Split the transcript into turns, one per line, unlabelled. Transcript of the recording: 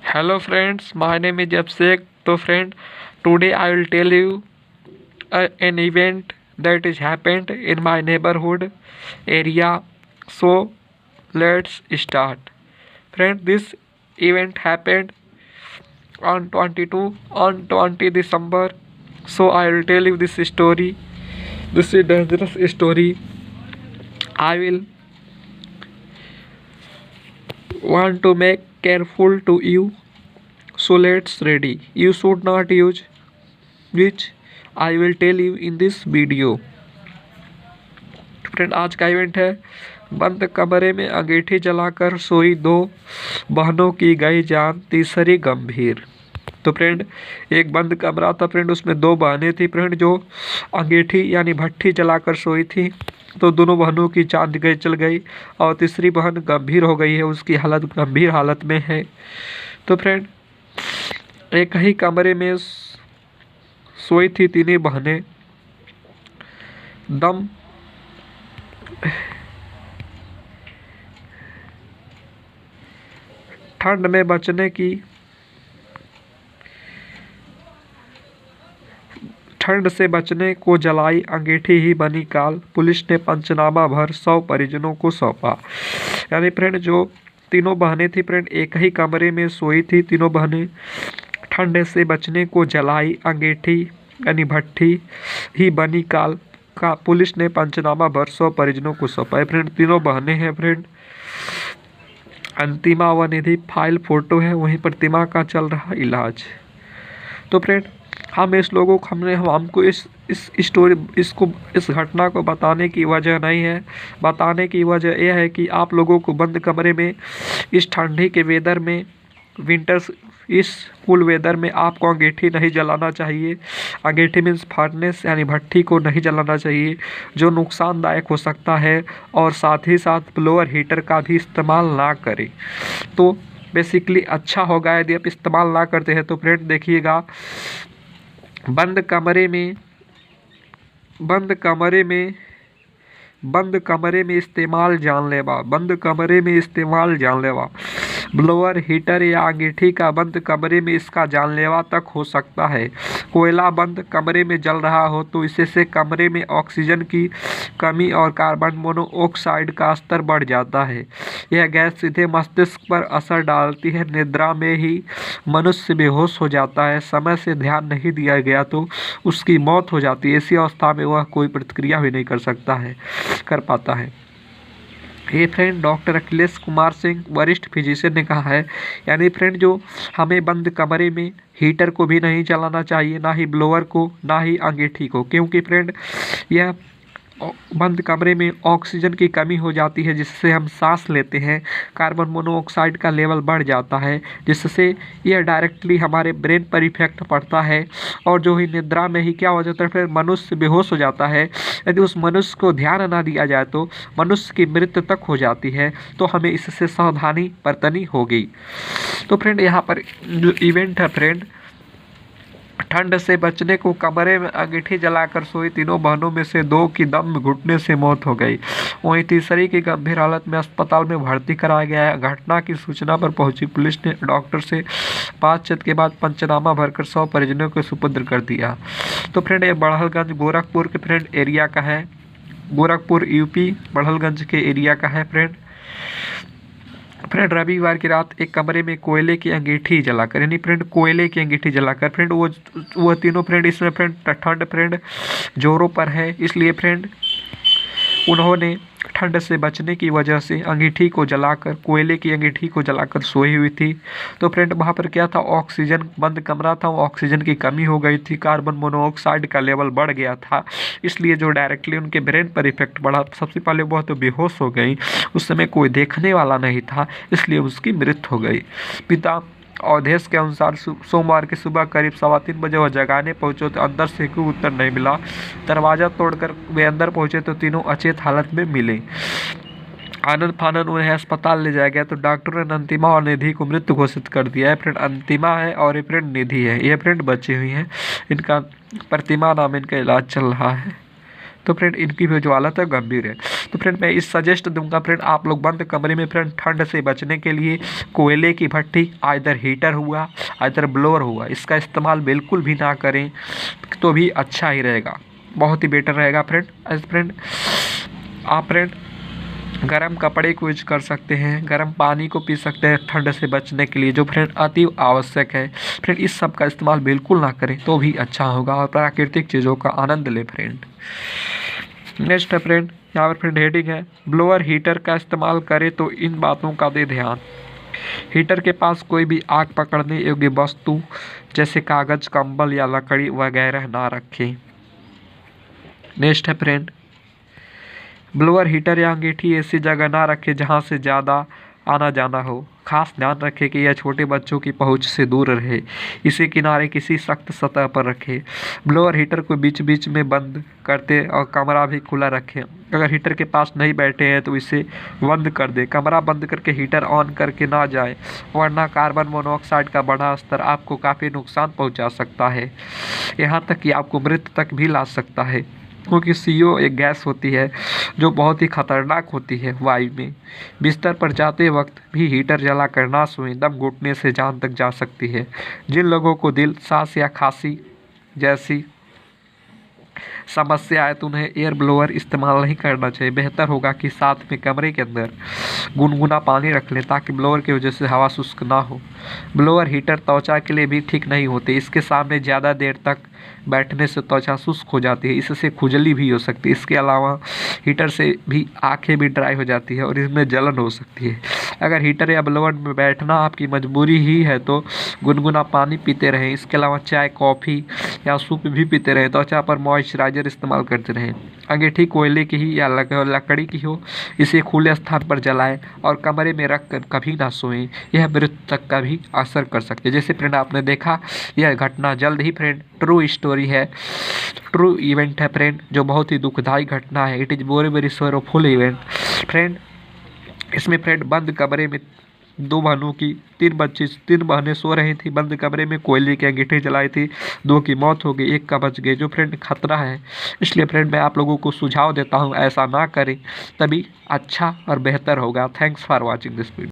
Hello friends, my name is Abhishek. So friend, today I will tell you an event that is happened in my neighborhood area. So let's start. Friend, this event happened on 20 December. So I will tell you this story. This is dangerous story. I will want to make careful to you. So let's ready. You should not use which I will tell you in this video. Friend, आज का event है बंद कमरे में अंगीठी जलाकर सोई दो बहनों की गई जान, तीसरी गंभीर। तो फ्रेंड, एक बंद कमरा था फ्रेंड, उसमें दो बहनें थी फ्रेंड जो अंगीठी यानी भट्ठी जलाकर सोई थी। तो दोनों बहनों की जान गई चल गई और तीसरी बहन गंभीर हो गई है, उसकी हालत गंभीर हालत में है। तो फ्रेंड, एक ही कमरे में सोई थी तीनों बहनें। दम ठंड में बचने की ठंड से बचने को जलाई अंगीठी ही बनी काल, पुलिस ने पंचनामा भर 100 परिजनों को सौंपा। यानी फ्रेंड, जो तीनों बहनें थी फ्रेंड, एक ही कमरे में सोई थी तीनों बहनें। ठंड से बचने को जलाई अंगीठी यानी भट्ठी ही बनी काल का, पुलिस ने पंचनामा भर 100 परिजनों को सौंपा। फ्रेंड, तीनों बहनें हैं फ्रेंड। अंतिमा व निधि फाइल फोटो है, वहीं प्रतिमा का चल रहा इलाज। तो फ्रेंड, हम इस लोगों को हमको इस स्टोरी इस घटना को बताने की वजह नहीं है। बताने की वजह यह है कि आप लोगों को बंद कमरे में इस ठंडी के वेदर में विंटर्स इस कूल वेदर में आपको अंगीठी नहीं जलाना चाहिए। अंगीठी मीन्स फर्नेस यानी भट्ठी को नहीं जलाना चाहिए, जो नुकसानदायक हो सकता है। और साथ ही साथ ब्लोअर हीटर का भी इस्तेमाल ना करें। तो बेसिकली अच्छा होगा यदि आप इस्तेमाल ना करते हैं। तो फ्रेंड देखिएगा, बंद कमरे में इस्तेमाल जानलेवा, बंद कमरे में इस्तेमाल जानलेवा। ब्लोअर हीटर या अंगीठी का बंद कमरे में इसका जानलेवा तक हो सकता है। कोयला बंद कमरे में जल रहा हो तो इससे कमरे में ऑक्सीजन की कमी और कार्बन मोनोऑक्साइड का स्तर बढ़ जाता है। यह गैस सीधे मस्तिष्क पर असर डालती है। निद्रा में ही मनुष्य बेहोश हो जाता है। समय से ध्यान नहीं दिया गया तो उसकी मौत हो जाती है। ऐसी अवस्था में वह कोई प्रतिक्रिया भी नहीं कर पाता है। ये फ्रेंड डॉक्टर अखिलेश कुमार सिंह वरिष्ठ फिजिशियन ने कहा है। यानी फ्रेंड, जो हमें बंद कमरे में हीटर को भी नहीं चलाना चाहिए, ना ही ब्लोअर को, ना ही अंगीठी को, क्योंकि फ्रेंड यह बंद कमरे में ऑक्सीजन की कमी हो जाती है, जिससे हम सांस लेते हैं। कार्बन मोनोऑक्साइड का लेवल बढ़ जाता है, जिससे यह डायरेक्टली हमारे ब्रेन पर इफेक्ट पड़ता है। और जो ही निद्रा में ही क्या हो जाता है, फिर मनुष्य बेहोश हो जाता है। यदि उस मनुष्य को ध्यान ना दिया जाए तो मनुष्य की मृत्यु तक हो जाती है। तो हमें इससे सावधानी बरतनी होगी। तो फ्रेंड, यहाँ पर जो इवेंट है फ्रेंड, ठंड से बचने को कमरे में अंगीठी जलाकर सोई तीनों बहनों में से दो की दम घुटने से मौत हो गई। वहीं तीसरी की गंभीर हालत में अस्पताल में भर्ती कराया गया है। घटना की सूचना पर पहुंची पुलिस ने डॉक्टर से बातचीत के बाद पंचनामा भरकर 100 परिजनों को सुपुर्द कर दिया। तो फ्रेंड, ये बड़हलगंज गोरखपुर के फ्रेंड एरिया का है। गोरखपुर यूपी बड़हलगंज के एरिया का है फ्रेंड। रविवार की रात एक कमरे में कोयले की अंगीठी जलाकर, यानी फ्रेंड कोयले की अंगीठी जलाकर फ्रेंड वो तीनों फ्रेंड, इसमें फ्रेंड ठंड फ्रेंड जोरों पर है, इसलिए फ्रेंड उन्होंने ठंड से बचने की वजह से अंगीठी को जलाकर, कोयले की अंगीठी को जलाकर सोई हुई थी। तो फ्रेंड, वहाँ पर क्या था, ऑक्सीजन, बंद कमरा था, ऑक्सीजन की कमी हो गई थी, कार्बन मोनोऑक्साइड का लेवल बढ़ गया था, इसलिए जो डायरेक्टली उनके ब्रेन पर इफेक्ट पड़ा। सबसे पहले वह तो बेहोश हो गई, उस समय कोई देखने वाला नहीं था, इसलिए उसकी मृत्यु हो गई। पिता अवधेश के अनुसार सोमवार की सुबह करीब 3:15 बजे वह जगाने पहुंचे तो अंदर से कोई उत्तर नहीं मिला। दरवाज़ा तोड़कर वे अंदर पहुंचे तो तीनों अचेत हालत में मिले। आनंद फानन उन्हें अस्पताल ले जाया गया तो डॉक्टरों ने अंतिमा और निधि को मृत घोषित कर दिया है। फ्रेंड अंतिमा है और ये फ्रेंड निधि है, ये फ्रेंड बची हुई हैं। इनका प्रतिमा नाम इनका इलाज चल रहा है। तो फ्रेंड इनकी भी जो हालत है गंभीर है। तो फ्रेंड मैं इस सजेस्ट दूंगा फ्रेंड आप लोग बंद कमरे में फ्रेंड ठंड से बचने के लिए कोयले की भट्टी, आइदर हीटर हुआ, आइदर ब्लोअर हुआ, इसका इस्तेमाल बिल्कुल भी ना करें तो भी अच्छा ही रहेगा, बहुत ही बेटर रहेगा फ्रेंड। फ्रेंड आप फ्रेंड गर्म कपड़े को यूज कर सकते हैं, गर्म पानी को पी सकते हैं ठंड से बचने के लिए, जो फ्रेंड अति आवश्यक है। फ्रेंड इस सब का इस्तेमाल बिल्कुल ना करें तो भी अच्छा होगा और प्राकृतिक चीज़ों का आनंद लें फ्रेंड। नेक्स्ट है फ्रेंड, यहाँ पर फ्रेंड हेडिंग है ब्लोअर हीटर का इस्तेमाल करें तो इन बातों का दे ध्यान। हीटर के पास कोई भी आग पकड़ने योग्य वस्तु जैसे कागज, कंबल या लकड़ी वगैरह ना रखें। नेक्स्ट है फ्रेंड, ब्लोअर हीटर या अंगीठी ऐसी जगह ना रखें जहां से ज़्यादा आना जाना हो। खास ध्यान रखें कि यह छोटे बच्चों की पहुंच से दूर रहे। इसे किनारे किसी सख्त सतह पर रखें। ब्लोअर हीटर को बीच बीच में बंद करते और कमरा भी खुला रखें। अगर हीटर के पास नहीं बैठे हैं तो इसे बंद कर दें। कमरा बंद करके हीटर ऑन करके ना जाएं, वरना कार्बन मोनोऑक्साइड का बढ़ा स्तर आपको काफ़ी नुकसान पहुँचा सकता है, यहाँ तक कि आपको मृत्यु तक भी ला सकता है, क्योंकि CO एक गैस होती है जो बहुत ही खतरनाक होती है वायु में। बिस्तर पर जाते वक्त भी हीटर जलाकर ना सोएं, दम घुटने से जान तक जा सकती है। जिन लोगों को दिल, सांस या खांसी जैसी समस्या है तो उन्हें एयर ब्लोअर इस्तेमाल नहीं करना चाहिए। बेहतर होगा कि साथ में कमरे के अंदर गुनगुना पानी रख लें ताकि ब्लोअर की वजह से हवा शुष्क ना हो। ब्लोअर हीटर त्वचा के लिए भी ठीक नहीं होते। इसके सामने ज़्यादा देर तक बैठने से त्वचा शुष्क हो जाती है, इससे खुजली भी हो सकती है। इसके अलावा हीटर से भी आंखें भी ड्राई हो जाती है और इसमें जलन हो सकती है। अगर हीटर या ब्लोअर में बैठना आपकी मजबूरी ही है तो गुनगुना पानी पीते रहें। इसके अलावा चाय, कॉफ़ी या सूप भी पीते रहें। त्वचा पर मॉइस्चराइज़र इस्तेमाल करते रहें। अंगीठी कोयले की ही या लकड़ी की हो, इसे खुले स्थान पर जलाएं और कमरे में रख कर कभी ना सोएं। यह मृत्यु तक का भी असर कर सकते हैं। जैसे फ्रेंड आपने देखा, यह घटना जल्द ही फ्रेंड ट्रू स्टोरी है, ट्रू इवेंट है फ्रेंड, जो बहुत ही दुखदायी घटना है। It is very very sorrowful event friend. इसमें फ्रेंड बंद कमरे में तीन बहनें सो रही थी। बंद कमरे में कोयले की अंगीठी जलाई थी। 2 की मौत हो गई, 1 का बच गए, जो फ्रेंड खतरा है। इसलिए फ्रेंड मैं आप लोगों को सुझाव देता हूँ ऐसा ना करें, तभी अच्छा और बेहतर होगा। Thanks for watching this video.